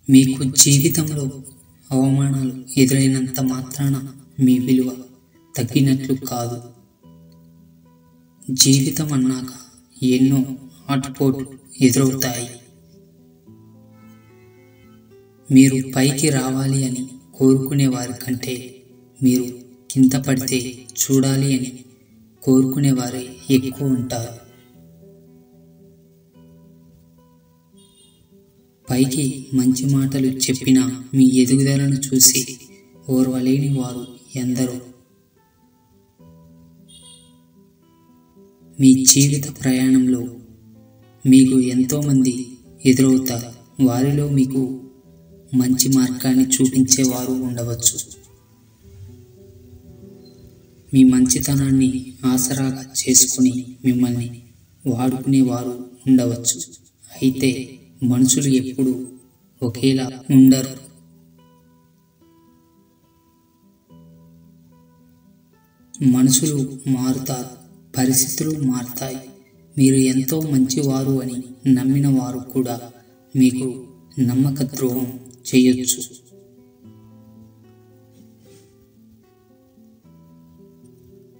మీకు జీవితంలో అవమానాలు ఎదురైనంత మాత్రాన మీ విలువ తగ్గినట్లు కాదు. జీవితం అన్నాక ఎన్నో ఆటుపోట్లు ఎదురవుతాయి. మీరు పైకి రావాలి అని కోరుకునే వారి కంటే మీరు కింద పడితే చూడాలి అని కోరుకునేవారే ఎక్కువ ఉంటారు. పైకి మంచి మాటలు చెప్పినా మీ ఎదుగుదలను చూసి ఓర్వలేని వారు ఎందరో. మీ జీవిత ప్రయాణంలో మీకు ఎంతోమంది ఎదురవుతారు. వారిలో మీకు మంచి మార్గాన్ని చూపించేవారు ఉండవచ్చు. మీ మంచితనాన్ని ఆసరాగా చేసుకుని మిమ్మల్ని వాడుకునేవారు ఉండవచ్చు. అయితే మనుషులు ఎప్పుడూ ఒకేలా ఉండరు. మనుషులు మారుతారు, పరిస్థితులు మారుతాయి. మీరు ఎంతో మంచివారు అని నమ్మిన వారు కూడా మీకు నమ్మక ద్రోహం చేయొచ్చు.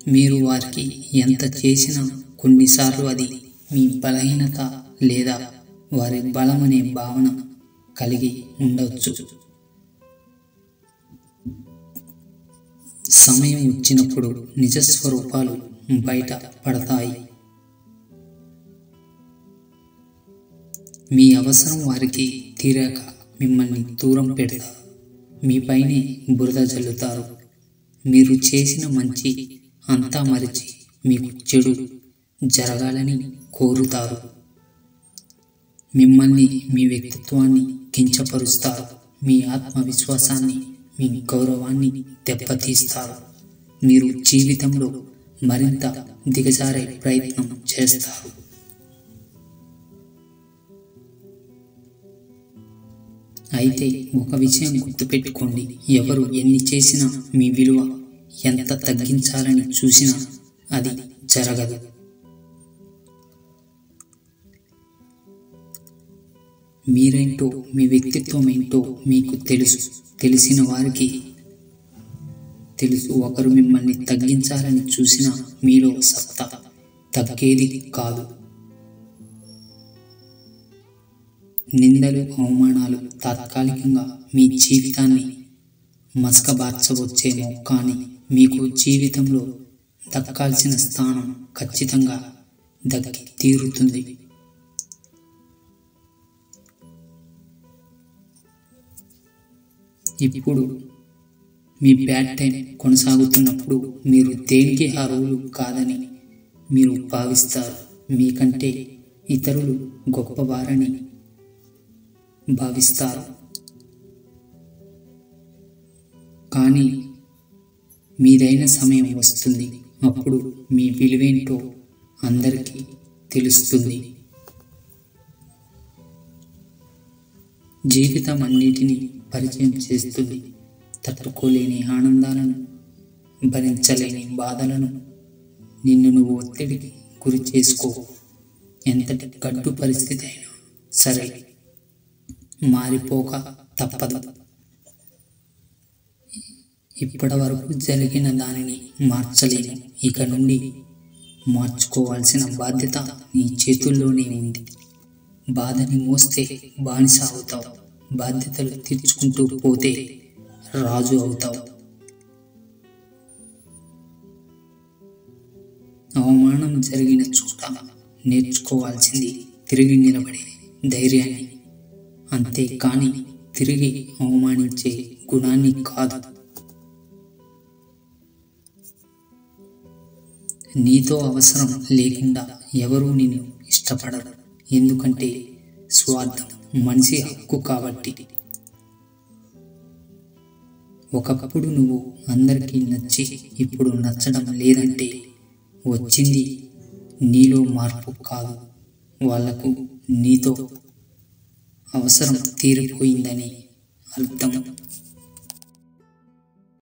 మీరు వారికి ఎంత చేసినా కొన్నిసార్లు అది మీ బలహీనత లేదా వారి బలమనే భావన కలిగి ఉండవచ్చు. సమయం వచ్చినప్పుడు నిజస్వరూపాలు బయట పడతాయి. మీ అవసరం వారికి తీరాక మిమ్మల్ని దూరం పెడతారు. మీపైనే బురద జల్లుతారు. మీరు చేసిన మంచి అంతా మరిచి మీకు చెడు జరగాలని కోరుతారు. మిమ్మల్ని, మీ వ్యక్తిత్వాన్ని కించపరుస్తారు. మీ ఆత్మవిశ్వాసాన్ని, మీ గౌరవాన్ని దెబ్బతీస్తారు. మీరు జీవితంలో మరింత దిగజారే ప్రయత్నం చేస్తారు. అయితే ఒక విషయం గుర్తుపెట్టుకోండి, ఎవరు ఎన్ని చేసినా మీ విలువ ఎంత తగ్గించాలని చూసినా అది జరగదు. మీరేంటో, మీ వ్యక్తిత్వం ఏంటో మీకు తెలుసు. తెలిసిన వారికి తెలుసు. ఒకరు మిమ్మల్ని తగ్గించాలని చూసినా మీలో సత్తా తగ్గేది కాదు. నిందలు, అవమానాలు తాత్కాలికంగా మీ జీవితాన్ని మసకబార్చవచ్చేమో, కానీ మీకు జీవితంలో దక్కాల్సిన స్థానం ఖచ్చితంగా దక్కి తీరుతుంది. ఇప్పుడు మీ బ్యాడ్ టైం కొనసాగుతున్నప్పుడు మీరు దేనికి అర్హులు కాదని మీరు భావిస్తారు. మీకంటే ఇతరులు గొప్పవారని భావిస్తారు. కానీ మీదైన సమయం వస్తుంది. అప్పుడు మీ విలువేంటో అందరికీ తెలుస్తుంది. జీవితం అన్నిటినీ పరిచయం చేస్తుంది. తట్టుకోలేని ఆనందాలను, భరించలేని బాధలను. నిన్ను నువ్వు ఒత్తిడికి గురి చేసుకో. ఎంతటి గడ్డు పరిస్థితి అయినా సరే మారిపోక తప్పదు. ఇప్పటి వరకు జరిగిన దానిని మార్చలేము. ఇక నుండి మార్చుకోవాల్సిన బాధ్యత నీ చేతుల్లోనే ఉంది. బాధని మోస్తే బానిస అవుతావు. బాధ్యతలు తీర్చుకుంటూ పోతే రాజు అవుతావు. అవమానం జరిగిన చోట నేర్చుకోవాల్సింది తిరిగి నిలబడే ధైర్యాన్ని, అంతే కానీ తిరిగి అవమానించే గుణాన్ని కాదు. నీతో అవసరం లేకుండా ఎవరూ నిన్ను ఇష్టపడరు. ఎందుకంటే స్వార్థం మనిషి హక్కు కాబట్టి. ఒకప్పుడు నువ్వు అందరికీ నచ్చి ఇప్పుడు నచ్చడం లేదంటే వచ్చింది నీలో మార్పు కాదు, వాళ్లకు నీతో అవసరం తీరిపోయిందని అర్థం.